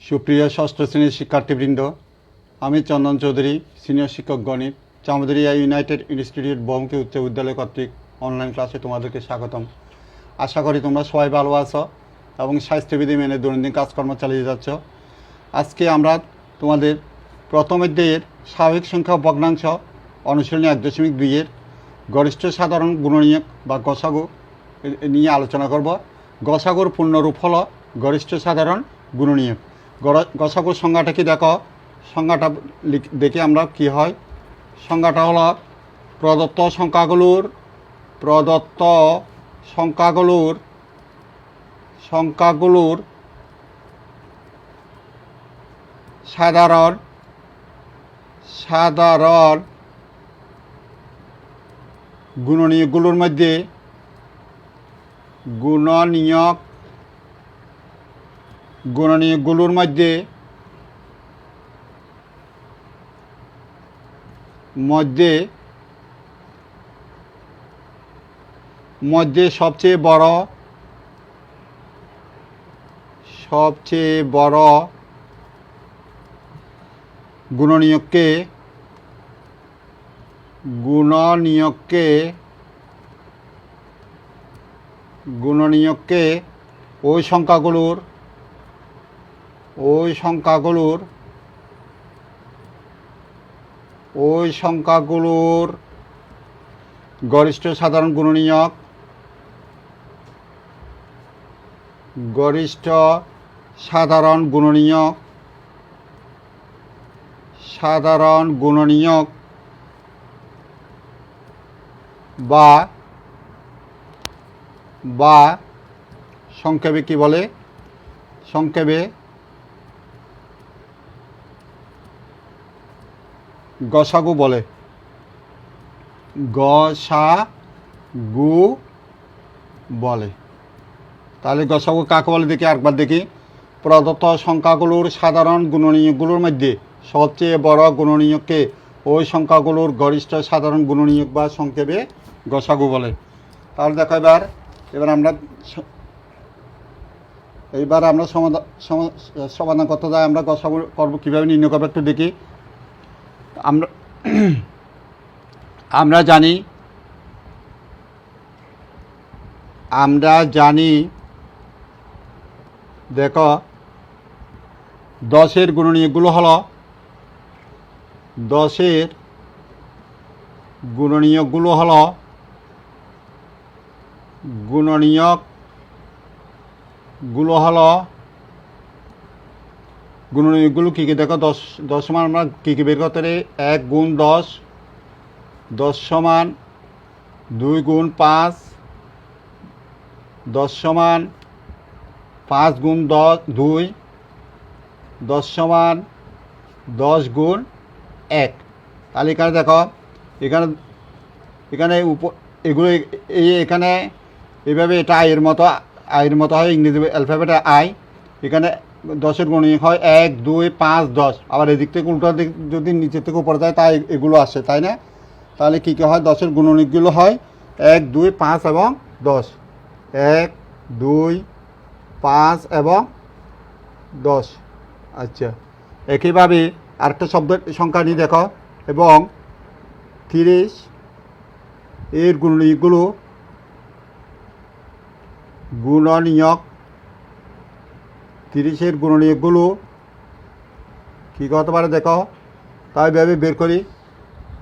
সুপ্রিয় ষষ্ঠ শ্রেণীর শিক্ষার্থীবৃন্দ, আমি চন্দন চৌধুরী, সিনিয়র শিক্ষক গণিত, চামুদরিয়া ইউনাইটেড ইনস্টিটিউট বহুমুখী উচ্চ বিদ্যালয় কর্তৃক অনলাইন ক্লাসে তোমাদেরকে স্বাগতম। আশা করি তোমরা সবাই ভালো আছো এবং স্বাস্থ্যবিধি মেনে দৈনন্দিন কাজকর্ম চালিয়ে যাচ্ছ। আজকে আমরা তোমাদের প্রথম অধ্যায়ের স্বাভাবিক সংখ্যা ভগ্নাংশ অনুশীলনী 1.2 গরিষ্ঠ সাধারণ গুণনীয়ক বা গসাগু নিয়ে আলোচনা করব। গসাগুর পূর্ণরূপ হলো গরিষ্ঠ সাধারণ গুণনীয়ক। গসাগুর সংজ্ঞাটা কি দেখো, সংজ্ঞাটা দেখি আমরা কি হয়। সংজ্ঞাটা হলো প্রদত্ত সংখ্যাগুলোর সাধারণ গুণনীয়কগুলোর মধ্যে গুণনীয়কগুলোর মধ্যে সবচেয়ে বড় গুণনীয়ককে ওই সংখ্যাগুলোর গরিষ্ঠ সাধারণ গুণনীয়ক বা সংক্ষেপে কি বলে, সংক্ষেপে গসাগু বলে। তাহলে গসাগু কাকে বলে দেখি, একবার দেখি। প্রদত্ত সংখ্যাগুলোর সাধারণ গুণনীয়কগুলোর মধ্যে সবচেয়ে বড় গুণনীয়ককে ওই সংখ্যাগুলোর গরিষ্ঠ সাধারণ গুণনীয়ক বা সংক্ষেপে গসাগু বলে। তাহলে দেখো, এইবার আমরা সমাধান করতে যাই। আমরা গসাগু করবো কীভাবে নির্ণয় করবো একটু দেখি। আমরা জানি দেখো, 10-এর গুণনীয়কগুলো হলো গুণনীয়কগুলো কী কী দেখো। 10 সমান আমরা কী কী বের করতে পারি। 1 গুণ 10, 10 সমান 2 গুণ 5, 10 সমান 5 গুণ 2, 10 সমান 10 গুণ 1। তাহলে এখানে দেখো, এখানে এগুলো এখানে এইভাবে এটা আয়ের মতো হয়, ইংরেজি অ্যালফাবেটে আই। এখানে 10-এর গুণনীয়ক হয় 1, 2, 5, 10। আবার এদিক থেকে উল্টো দিক যদি নিচের থেকে উপরে যায় তাই এগুলো আসে, তাই না? তাহলে কী কী হয়, 10-এর গুণনীয়কগুলো হয় 1, 2, 5 এবং 10। 1, 2, 5 এবং 10। আচ্ছা, একইভাবে আরেকটা সংখ্যা নিয়ে দেখো, এবং 30 এর গুণনীয়কগুলো কী করতে পারে দেখো। তাই ভেবে বের করি।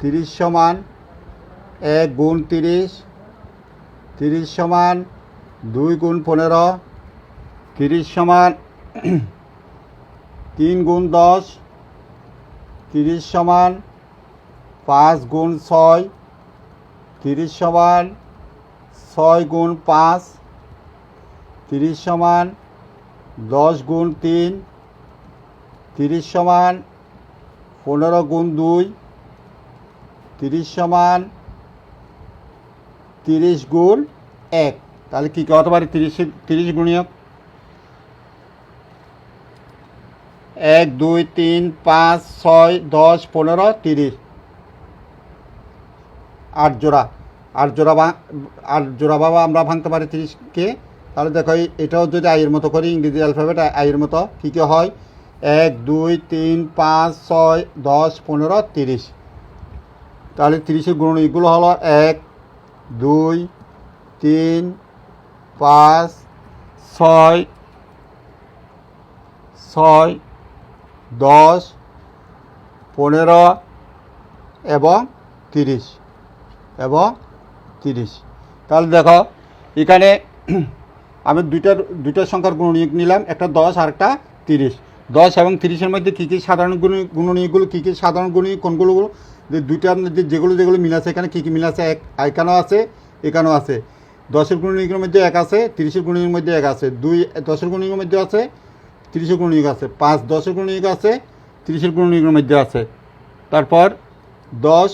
30 সমান 1 গুণ 30, 30 সমান 2 গুণ 15, 30 সমান 3 গুণ 10, 30 সমান 5 গুণ 6, 30 সমান 6 গুণ 5, 30 সমান 10 গুণ 3, 30 সমান 15 গুণ 2, 30 সমান 30 গুণ 1। তাহলে কী কী হতে পারে 30 গুণনীয়ক? 1, 2, 3, 5, 6, 10, 15, 30। 8 জোড়া। আর জোড়া বাবা আমরা ভাঙতে পারি 30কে। তাহলে দেখো এটাও যদি আইয়ের মতো করি, ইংরেজি অ্যালফাবেট আইয়ের মতো, কী কী হয়, 1 2 3 5 6 10 15 30। তাহলে 30-এর গুণনীয়কগুলো হলো 1 2 3 5 6 6 10 15 এবং 30 এবং 30। তাহলে দেখো এখানে আমি দুইটার সংখ্যার গুণনীয়ক নিলাম, একটা 10 আর একটা 30। 10 এবং 30-এর মধ্যে কী কী সাধারণ গুণনীয়কগুলো, কী কী সাধারণ গুণনীয়ক কোনগুলো, যে দুইটার মধ্যে যেগুলো মিল আছে, এখানে কী কী মিল আছে, এখানেও আছে এখানেও আছে। 10-এর গুণনীয়কের মধ্যে 1 আছে, 30-এর গুণনীয়কের মধ্যে 1 আছে, 2 10-এর গুণনীয়কের মধ্যে আছে, 30-এর গুণনীয়ক আছে, 5 10-এর গুণনীয়ক আছে, 30-এর গুণনীয়কের মধ্যে আছে। তারপর 10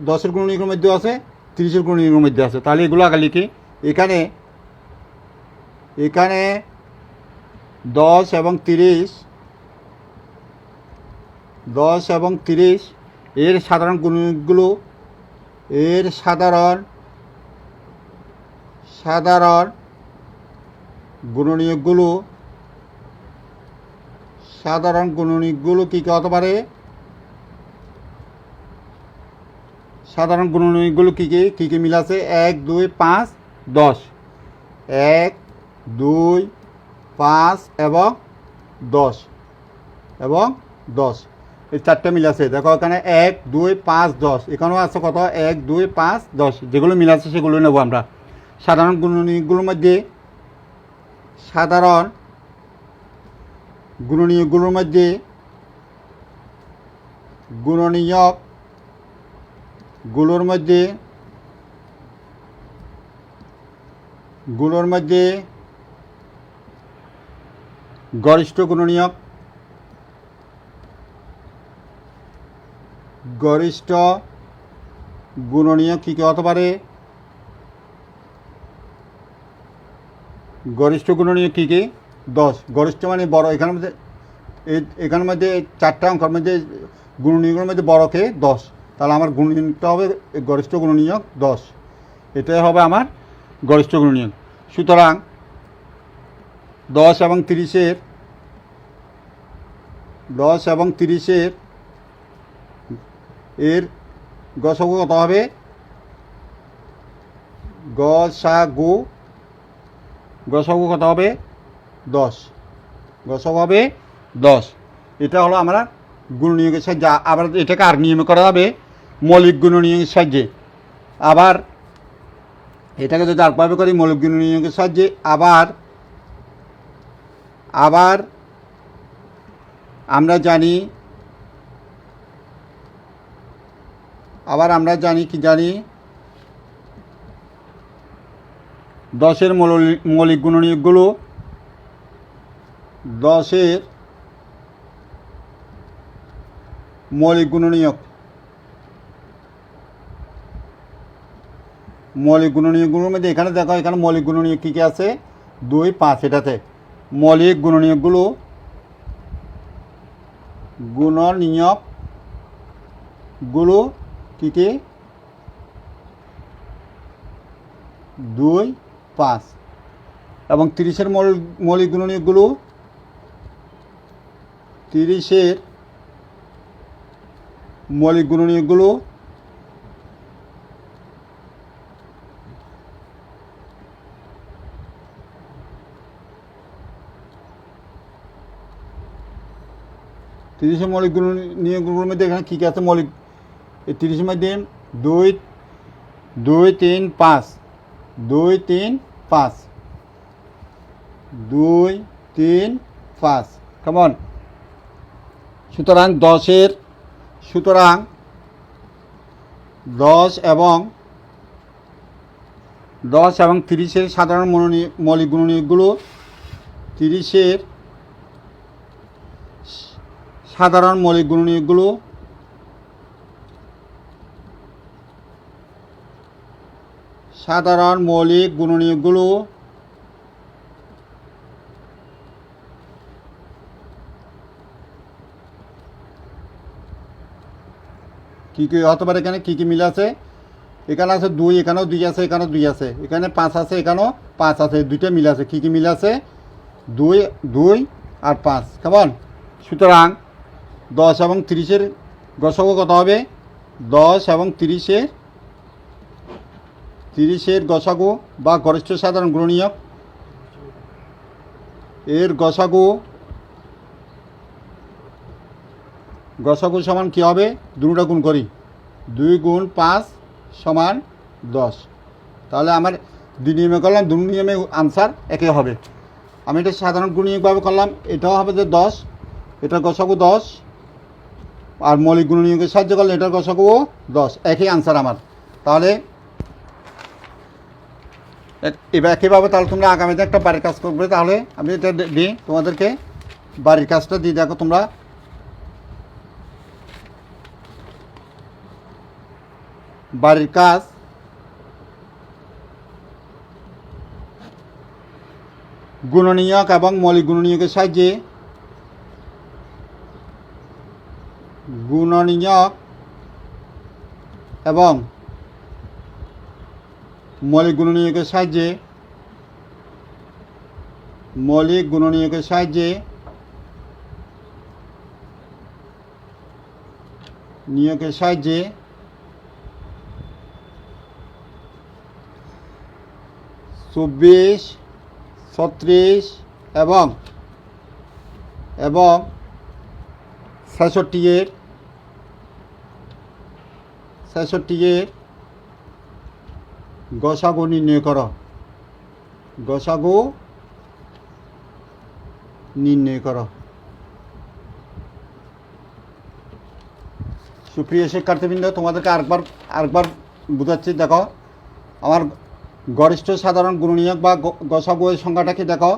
10-এর গুণনীয়কের মধ্যে আছে, 30-এর গুণনীয়কের মধ্যে আছে। তাহলে এগুলো আগে লিখি। এখানে 10 এবং 30 এর সাধারণ গুণনীয়কগুলো, এর সাধারণ গুণনীয়কগুলো কী কী হতে পারে? সাধারণ গুণনীয়কগুলো কী কী মিল আছে? 1 2 5 10। 1 2 5 এবং 10 এই চারটে মিল আছে। দেখো এখানে 1 2 5 10, এখানেও আছে কত? 1 2 5 10। যেগুলো মিল আছে সেগুলো নেব আমরা। সাধারণ গুণনীয়কগুলোর মধ্যে গুলোর মধ্যে গরিষ্ঠ গুণনীয়ক কী কী হতে পারে? গরিষ্ঠ গুণনীয়ক কী কী? 10। গরিষ্ঠ মানে বড়। এখানের মধ্যে চারটা অঙ্কের মধ্যে গুণনীয়কের মধ্যে বড় কে? 10। তাহলে আমার গুণনীয়কটা হবে গরিষ্ঠ গুণনীয়ক 10। এটাই হবে আমার গরিষ্ঠ গুণনীয়ক। সুতরাং 10 এবং 30-এর এর গসাগু কত হবে? গসাগু কত হবে? 10। গসাগু হবে 10। এটা হলো আমরা গুণনীয়কের সাহায্যে। আবার এটাকে আর নিয়মে করা যাবে মৌলিক গুণনীয়কের সাহায্যে। আবার এটাকে যদি আরেকভাবে করি মৌলিক গুণনীয়কের সাহায্যে, আবার আমরা জানি কি জানি 10-এর মৌলিক গুণনীয়কগুলো, 10-এর মৌলিক গুণনীয়কগুলোর মধ্যে এখানে দেখো, এখানে মৌলিক গুণনীয়ক কী কী আছে? 2 5। এটাতে মৌলিক গুণনীয়কগুলো কী কী? 2 5। এবং 30-এর মৌলিক গুণনীয়কগুলো, 30-এর মৌলিক গুণনীয়কগুলো গুণনীয়কগুলোর মধ্যে এখানে কী কী আছে? মৌলিক এই 30-এর মধ্যে 2 3 5 2 3 5 2 3 5। কেমন? সুতরাং 10 এবং 30-এর সাধারণ মৌলিক গুণনীয়কগুলো, 30-এর সাধারণ মৌলিক গুণনীয়কগুলো কী কী হতে পারে? এখানে কী কী মিল আছে? এখানে আছে 2, এখানেও 2 আছে, এখানেও 2 আছে, এখানে 5 আছে, এখানেও 5 আছে। দুইটা মিল আছে। কী কী মিল আছে? 2 আর 5 কেমন। সুতরাং 10 এবং 30-এর গসাগু কত হবে? 10 এবং 30-এর গসাগু বা গরিষ্ঠ সাধারণ গুণনীয়ক এর গসাগু সমান কী হবে? দুটোটা গুণ করি, 2 গুণ 5 সমান 10। তাহলে আমার দুই নিয়মে করলাম, দুই নিয়মে আনসার একই হবে। আমি এটা সাধারণ গুণনীয়কভাবে করলাম, এটাও হবে যে 10, এটার গসাগু 10, আর মৌলিক গুণনীয়কের সাহায্য করলে এটার গসাগুও 10, একই আনসার আমার। তাহলে এবার একইভাবে তাহলে তোমরা আগামীতে একটা বাড়ির কাজ করবে। তাহলে আমি এটা দিই তোমাদেরকে, বাড়ির কাজটা দিয়ে দেখো তোমরা। বাড়ির কাজ গুণনীয়ক এবং মৌলিক গুণনীয়কের সাহায্যে গুণনীয়ক এবং মৌলিক গুণনীয়কের সাহায্যে নিয়কের সাহায্যে 24, 36 এবং 66-এর গসাগু নির্ণয় করো। সুপ্রিয় শিক্ষার্থীবৃন্দ, তোমাদেরকে আরেকবার বুঝাচ্ছি। দেখো, আমার গরিষ্ঠ সাধারণ গুণনীয়ক বা গসাগু এর সংখ্যাটা কি দেখো।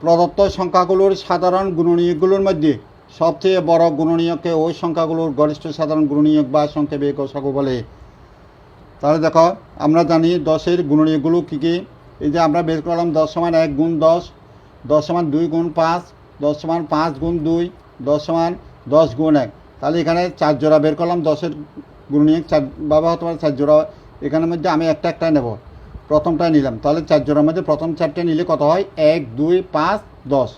প্রদত্ত সংখ্যাগুলোর সাধারণ গুণনীয়কগুলোর মধ্যে সবচেয়ে বড় গুণনীয়ককে ওই সংখ্যাগুলোর গরিষ্ঠ সাধারণ গুণনীয়ক বা সংক্ষেপে গসাগু বলে। তাহলে দেখো, আমরা জানি 10-এর গুণনীয়কগুলো কী কী। এই যে আমরা বের করলাম 10 সমান 1 গুণ 10, 10 সমান 2 গুণ 5, 10 সমান 5 গুণ 2, 10 সমান 10 গুণ 1। তাহলে এখানে 4 জোড়া বের করলাম 10-এর গুণনীয়ক, 4 ভাবে হতে পারে 4 জোড়া। এখানের মধ্যে আমি একটা নেব, প্রথমটা নিলাম। তাহলে 4 জোড়ার মধ্যে প্রথম 4টে নিলে কত হয়? 1, 2, 5, 10।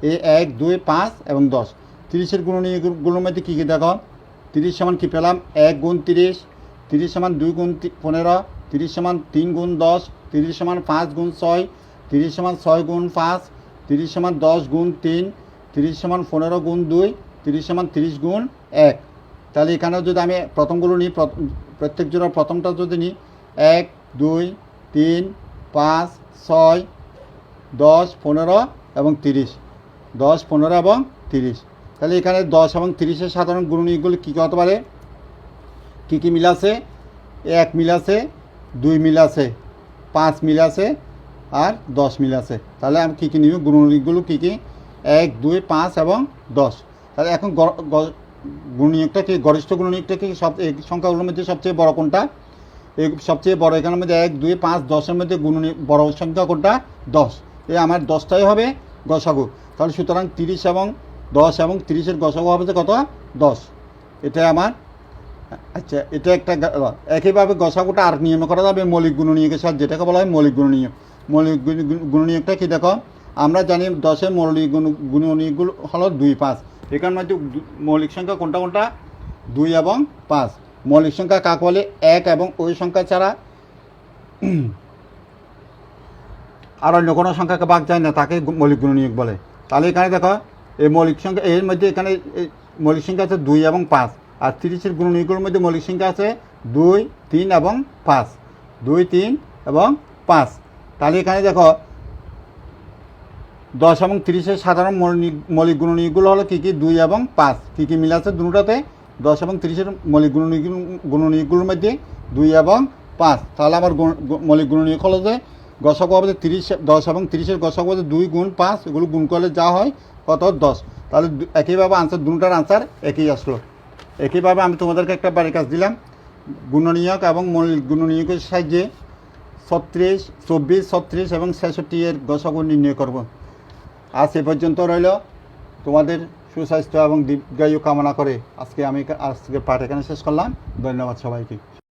এই 1, 2, 5 এবং 10। 30-এর গুণনীয়কগুলোর মধ্যে কী কী দেখো। 30 সমান কী পেলাম? 1 গুণ 30, 30 সমান 2 গুণ 15, 30 সমান 3 গুণ 10, 30 সমান 5 গুণ 6, 30 সমান 6 গুণ 5, 30 সমান 10 গুণ 3, 30 সমান 15 গুণ 2, 30 সমান 30 গুণ 1। তাহলে এখানেও যদি আমি প্রথমগুলো নিই, প্রত্যেক জোড়ার প্রথমটা যদি নিই, 1, 2, 3, 5, 6, 10, 15 এবং 30, 10, 15 এবং 30। তাহলে এখানে 10 এবং 30-এর সাধারণ গুণনীয়কগুলো কী কী হতে পারে? কী কী মিল আছে? 1 মিল আছে, 2 মিল আছে, 5 মিল আছে, আর 10 মিল আছে। তাহলে আমি কী কী নিব? গুণনীয়কগুলো কী কী? 1, 2, 5 এবং 10। তাহলে এখন গুণনীয়কটা কি, গরিষ্ঠ গুণনীয়কটা কি, এই সংখ্যাগুলোর মধ্যে সবচেয়ে বড় কোনটা? এই সবচেয়ে বড় এখানের মধ্যে 1, 2, 5, 10-এর মধ্যে বড় সংখ্যা কোনটা? 10। এই আমার 10টাই হবে গসাগু। তাহলে সুতরাং 30 এবং 10 এবং 30-এর গসাগু হবে যে কত? 10। এটা আমার, আচ্ছা, এটা একটা। একইভাবে গসাগুটা আর নিয়মে করা যাবে মৌলিক গুণনীয়কের সাথে, যেটাকে বলা হয় মৌলিক গুণনীয়ক। মৌলিক গুণনীয়কটা কি দেখো, আমরা জানি 10-এর মৌলিক গুণনীয়কগুলো হলো 2, 5। এখানের মধ্যে মৌলিক সংখ্যা কোনটা? 2 এবং 5। মৌলিক সংখ্যা কাকে বলে? 1 এবং ওই সংখ্যা ছাড়া আর অন্য কোনো সংখ্যাকে ভাগ যায় না, তাকে মৌলিক গুণনীয়ক বলে। তাহলে এখানে দেখো, এই মৌলিক সংখ্যা এর মধ্যে এখানে মৌলিক সংখ্যা আছে 2 এবং 5, আর 30-এর গুণনীয়কগুলোর মধ্যে মৌলিক সংখ্যা আছে 2, 3 এবং 5, 2, 3 এবং 5। তাহলে এখানে দেখো 10 এবং 30-এর সাধারণ মৌলিক গুণনীয়কগুলো হলো কী কী? 2 এবং 5। কী কী মিল আছে দুটোতে? 10 এবং 30-এর মৌলিক গুণনীয়কগুলোর মধ্যে 2 এবং 5। তাহলে আমার মৌলিক গুণনীয়ক হলো যে গসাগু হবে 10 এবং 30-এর গসাগু হবে 2 গুণ 5, এগুলো গুণ করলে যা হয় কত? 10। তাহলে একইভাবে আনসার, দুটার আনসার একই আসলো। একইভাবে আমি তোমাদেরকে একটা বাড়ির কাজ দিলাম, গুণনীয়ক এবং মৌলিক গুণনীয়কের সাহায্যে 24, 36 এবং 66-এর গসাগু নির্ণয় করব। আজ এ পর্যন্ত রইল। তোমাদের সুস্বাস্থ্য এবং দীর্ঘায়ু কামনা করে আজকের পাঠ এখানে শেষ করলাম। ধন্যবাদ সবাইকে।